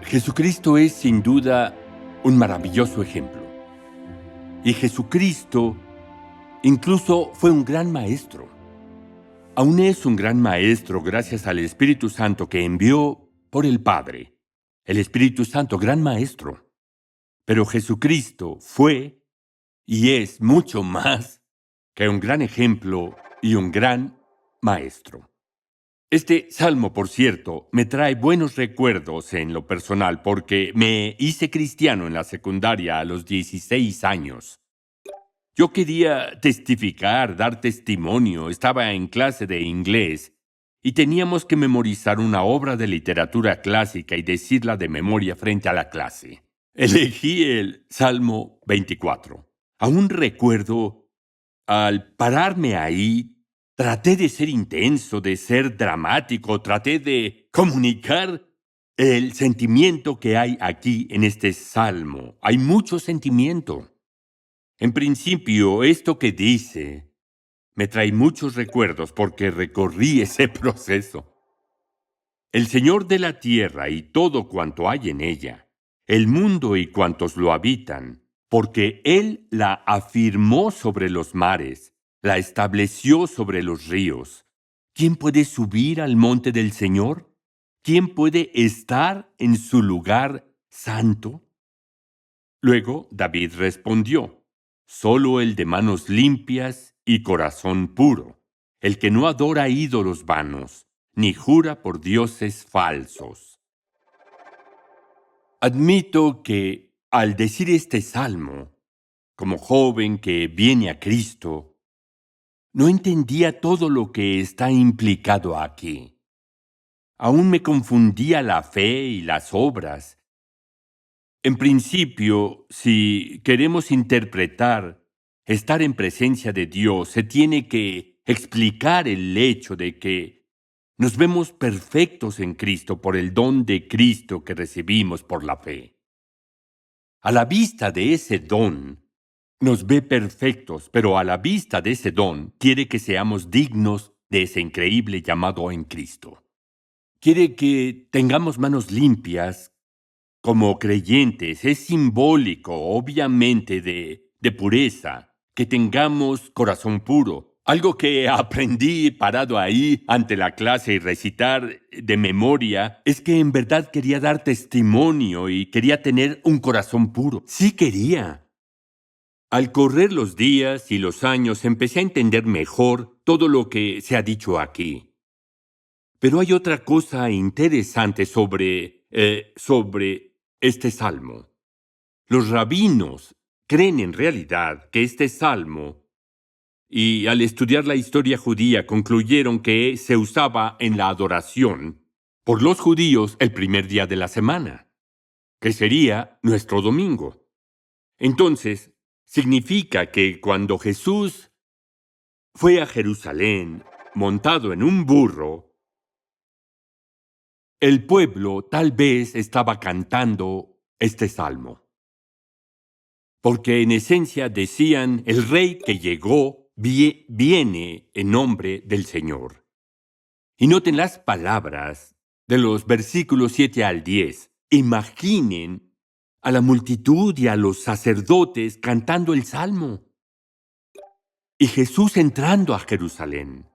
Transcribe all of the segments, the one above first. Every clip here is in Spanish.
Jesucristo es sin duda un maravilloso ejemplo. Y Jesucristo incluso fue un gran maestro. Aún es un gran maestro gracias al Espíritu Santo que envió por el Padre. El Espíritu Santo, gran maestro. Pero Jesucristo fue y es mucho más que un gran ejemplo y un gran maestro. Este salmo, por cierto, me trae buenos recuerdos en lo personal porque me hice cristiano en la secundaria a los 16 años. Yo quería testificar, dar testimonio, estaba en clase de inglés y teníamos que memorizar una obra de literatura clásica y decirla de memoria frente a la clase. Elegí el Salmo 24. Aún recuerdo, al pararme ahí, traté de ser intenso, de ser dramático, traté de comunicar el sentimiento que hay aquí en este salmo. Hay mucho sentimiento. En principio, esto que dice me trae muchos recuerdos porque recorrí ese proceso. El Señor de la tierra y todo cuanto hay en ella, el mundo y cuantos lo habitan, porque Él la afirmó sobre los mares, la estableció sobre los ríos. ¿Quién puede subir al monte del Señor? ¿Quién puede estar en su lugar santo? Luego David respondió: solo el de manos limpias y corazón puro, el que no adora ídolos vanos, ni jura por dioses falsos. Admito que, al decir este salmo, como joven que viene a Cristo, no entendía todo lo que está implicado aquí. Aún me confundía la fe y las obras. En principio, si queremos interpretar, estar en presencia de Dios, se tiene que explicar el hecho de que nos vemos perfectos en Cristo por el don de Cristo que recibimos por la fe. A la vista de ese don, nos ve perfectos, pero a la vista de ese don, quiere que seamos dignos de ese increíble llamado en Cristo. Quiere que tengamos manos limpias. Como creyentes es simbólico, obviamente, de pureza, que tengamos corazón puro. Algo que aprendí parado ahí ante la clase y recitar de memoria es que en verdad quería dar testimonio y quería tener un corazón puro. Sí quería. Al correr los días y los años empecé a entender mejor todo lo que se ha dicho aquí. Pero hay otra cosa interesante sobre este salmo. Los rabinos creen en realidad que este salmo, y al estudiar la historia judía concluyeron que se usaba en la adoración por los judíos el primer día de la semana, que sería nuestro domingo. Entonces, significa que cuando Jesús fue a Jerusalén montado en un burro, el pueblo tal vez estaba cantando este salmo. Porque en esencia decían, el rey que llegó viene en nombre del Señor. Y noten las palabras de los versículos 7 al 10. Imaginen a la multitud y a los sacerdotes cantando el salmo. Y Jesús entrando a Jerusalén.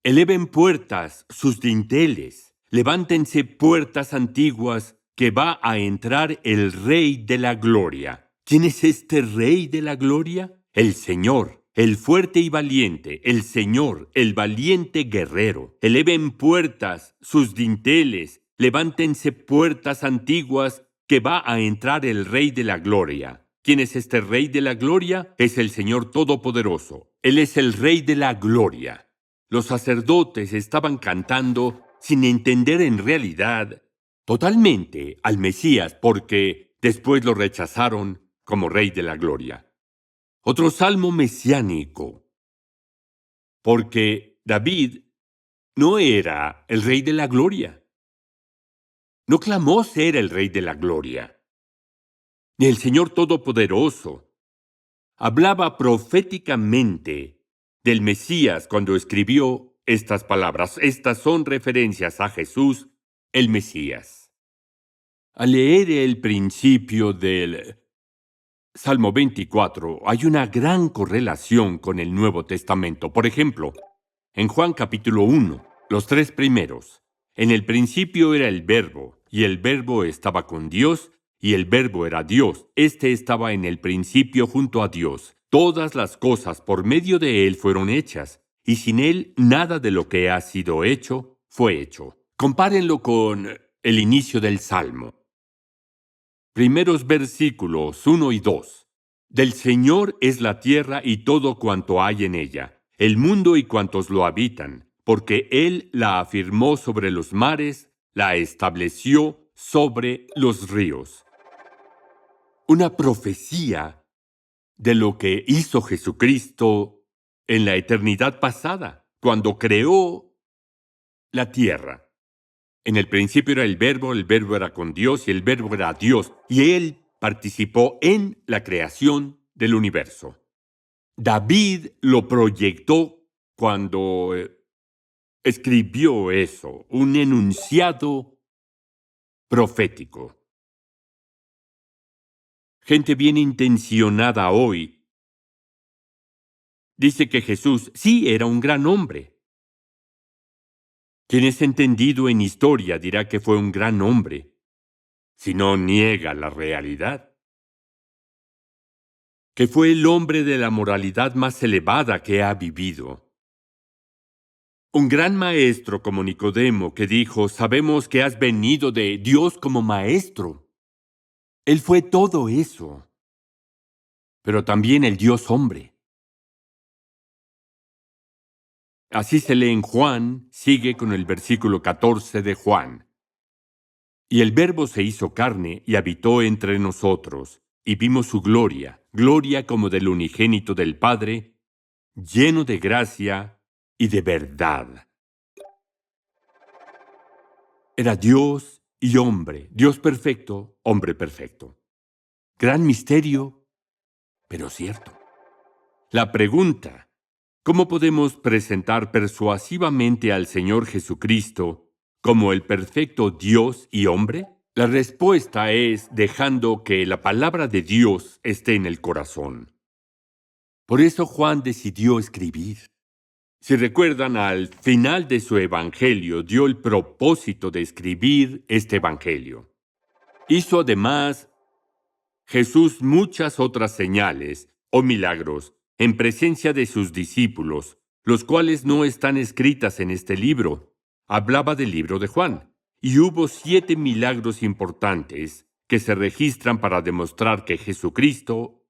Eleven puertas sus dinteles, levántense puertas antiguas, que va a entrar el Rey de la Gloria. ¿Quién es este Rey de la Gloria? El Señor, el fuerte y valiente, el Señor, el valiente guerrero. Eleven puertas sus dinteles, levántense puertas antiguas, que va a entrar el Rey de la Gloria. ¿Quién es este Rey de la Gloria? Es el Señor Todopoderoso. Él es el Rey de la Gloria. Los sacerdotes estaban cantando sin entender en realidad totalmente al Mesías, porque después lo rechazaron como Rey de la Gloria. Otro salmo mesiánico, porque David no era el Rey de la Gloria. No clamó ser el Rey de la Gloria. Ni el Señor Todopoderoso. Hablaba proféticamente del Mesías cuando escribió estas palabras. Estas son referencias a Jesús, el Mesías. Al leer el principio del Salmo 24, hay una gran correlación con el Nuevo Testamento. Por ejemplo, en Juan capítulo 1, los tres primeros. En el principio era el Verbo, y el Verbo estaba con Dios, y el Verbo era Dios. Este estaba en el principio junto a Dios. Todas las cosas por medio de él fueron hechas, y sin él nada de lo que ha sido hecho fue hecho. Compárenlo con el inicio del Salmo. Primeros versículos 1 y 2. Del Señor es la tierra y todo cuanto hay en ella, el mundo y cuantos lo habitan, porque Él la afirmó sobre los mares, la estableció sobre los ríos. Una profecía de lo que hizo Jesucristo en la eternidad pasada, cuando creó la tierra. En el principio era el Verbo era con Dios y el Verbo era Dios, y Él participó en la creación del universo. David lo proyectó cuando escribió eso, un enunciado profético. Gente bien intencionada hoy dice que Jesús sí era un gran hombre. Quien es entendido en historia dirá que fue un gran hombre, si no niega la realidad. Que fue el hombre de la moralidad más elevada que ha vivido. Un gran maestro como Nicodemo que dijo, sabemos que has venido de Dios como maestro. Él fue todo eso, pero también el Dios hombre. Así se lee en Juan, sigue con el versículo 14 de Juan. Y el Verbo se hizo carne y habitó entre nosotros, y vimos su gloria, gloria como del unigénito del Padre, lleno de gracia y de verdad. Era Dios y hombre, Dios perfecto, hombre perfecto. Gran misterio, pero cierto. La pregunta, ¿cómo podemos presentar persuasivamente al Señor Jesucristo como el perfecto Dios y hombre? La respuesta es dejando que la palabra de Dios esté en el corazón. Por eso Juan decidió escribir. Si recuerdan, al final de su evangelio dio el propósito de escribir este evangelio. Hizo además Jesús muchas otras señales o milagros en presencia de sus discípulos, los cuales no están escritas en este libro. Hablaba del libro de Juan, y hubo 7 milagros importantes que se registran para demostrar que Jesucristo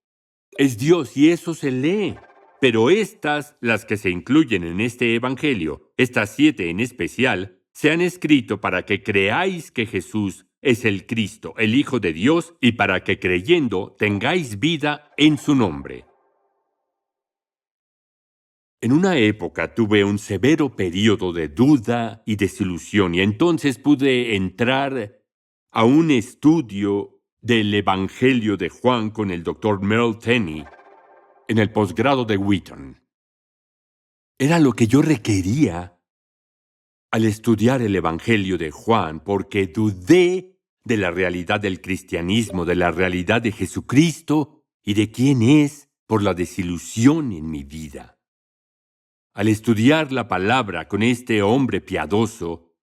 es Dios, y eso se lee. Pero estas, las que se incluyen en este evangelio, estas 7 en especial, se han escrito para que creáis que Jesús es el Cristo, el Hijo de Dios, y para que creyendo tengáis vida en su nombre. En una época tuve un severo período de duda y desilusión, y entonces pude entrar a un estudio del Evangelio de Juan con el Dr. Merle Tenney en el posgrado de Wheaton. Era lo que yo requería al estudiar el Evangelio de Juan, porque dudé de la realidad del cristianismo, de la realidad de Jesucristo y de quién es por la desilusión en mi vida. Al estudiar la palabra con este hombre piadoso,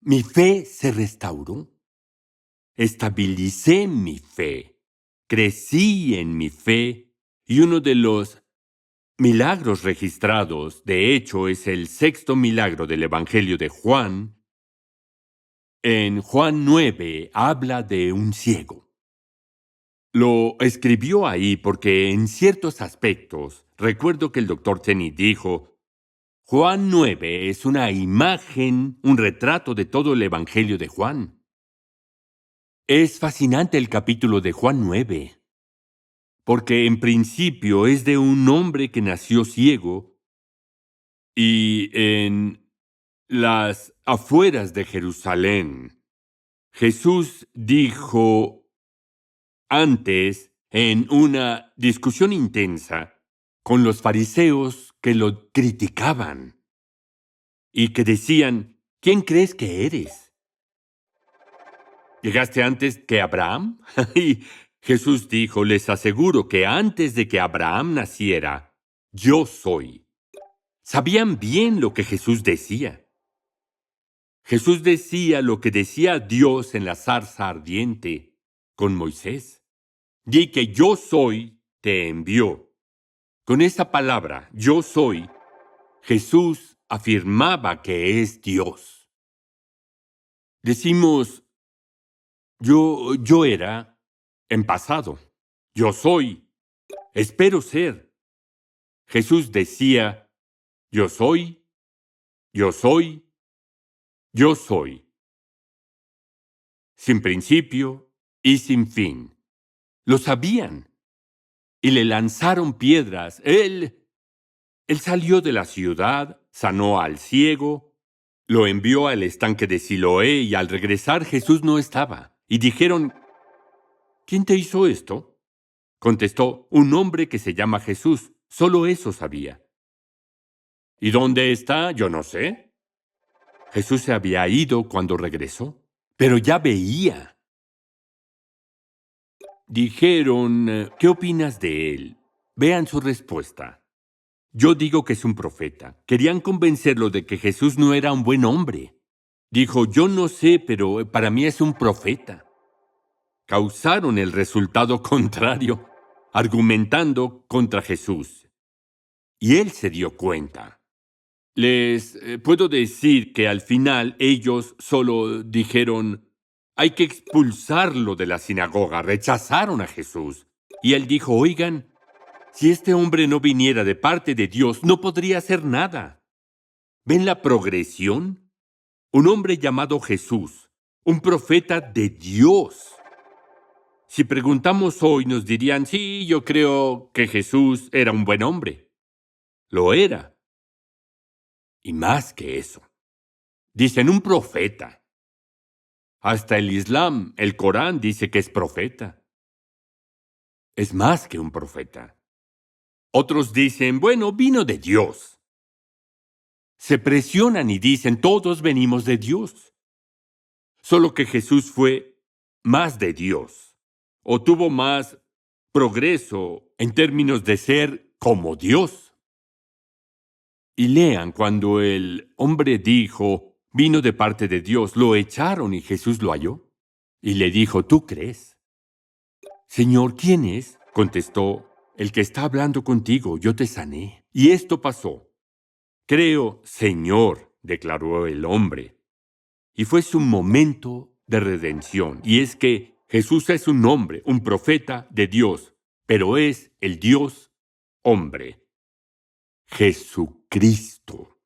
mi fe se restauró. Estabilicé mi fe, crecí en mi fe, y uno de los milagros registrados, de hecho, es el 6º milagro del Evangelio de Juan. En Juan 9 habla de un ciego. Lo escribió ahí porque en ciertos aspectos, recuerdo que el Dr. Tenney dijo, Juan 9 es una imagen, un retrato de todo el Evangelio de Juan. Es fascinante el capítulo de Juan 9, porque en principio es de un hombre que nació ciego y en las afueras de Jerusalén, Jesús dijo antes, en una discusión intensa con los fariseos que lo criticaban y que decían, ¿quién crees que eres? ¿Llegaste antes que Abraham? Y Jesús dijo, les aseguro que antes de que Abraham naciera, yo soy. Sabían bien lo que Jesús decía. Jesús decía lo que decía Dios en la zarza ardiente con Moisés. Di que yo soy, te envió. Con esa palabra, yo soy, Jesús afirmaba que es Dios. Decimos, yo era, en pasado. Yo soy, espero ser. Jesús decía, yo soy, yo soy, yo soy. Sin principio y sin fin. Lo sabían. Y le lanzaron piedras. Él salió de la ciudad, sanó al ciego, lo envió al estanque de Siloé y al regresar Jesús no estaba. Y dijeron, ¿quién te hizo esto? Contestó, un hombre que se llama Jesús. Solo eso sabía. ¿Y dónde está? Yo no sé. Jesús se había ido cuando regresó, pero ya veía. Dijeron, ¿qué opinas de él? Vean su respuesta. Yo digo que es un profeta. Querían convencerlo de que Jesús no era un buen hombre. Dijo, yo no sé, pero para mí es un profeta. Causaron el resultado contrario, argumentando contra Jesús. Y él se dio cuenta. Les puedo decir que al final ellos solo dijeron, hay que expulsarlo de la sinagoga. Rechazaron a Jesús. Y él dijo, oigan, si este hombre no viniera de parte de Dios, no podría hacer nada. ¿Ven la progresión? Un hombre llamado Jesús, un profeta de Dios. Si preguntamos hoy, nos dirían, sí, yo creo que Jesús era un buen hombre. Lo era. Y más que eso. Dicen un profeta. Hasta el Islam, el Corán, dice que es profeta. Es más que un profeta. Otros dicen, bueno, vino de Dios. Se presionan y dicen, todos venimos de Dios. Solo que Jesús fue más de Dios, o tuvo más progreso en términos de ser como Dios. Y lean, cuando el hombre dijo, vino de parte de Dios, lo echaron y Jesús lo halló. Y le dijo, ¿tú crees? Señor, ¿quién es? Contestó, el que está hablando contigo, yo te sané. Y esto pasó. Creo, Señor, declaró el hombre. Y fue su momento de redención. Y es que Jesús es un hombre, un profeta de Dios, pero es el Dios hombre. Jesucristo.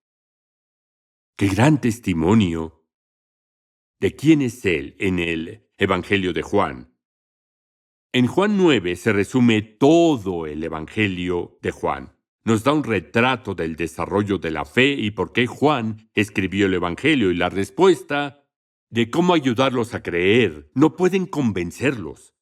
Qué gran testimonio de quién es Él en el Evangelio de Juan. En Juan 9 se resume todo el Evangelio de Juan. Nos da un retrato del desarrollo de la fe y por qué Juan escribió el Evangelio y la respuesta de cómo ayudarlos a creer. No pueden convencerlos,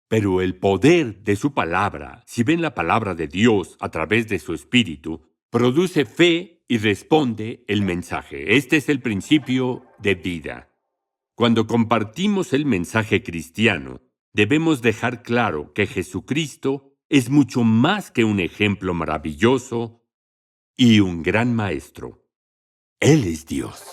pero el poder de su palabra, si ven la palabra de Dios a través de su Espíritu, produce fe y responde el mensaje. Este es el principio de vida. Cuando compartimos el mensaje cristiano, debemos dejar claro que Jesucristo es mucho más que un ejemplo maravilloso y un gran maestro. Él es Dios.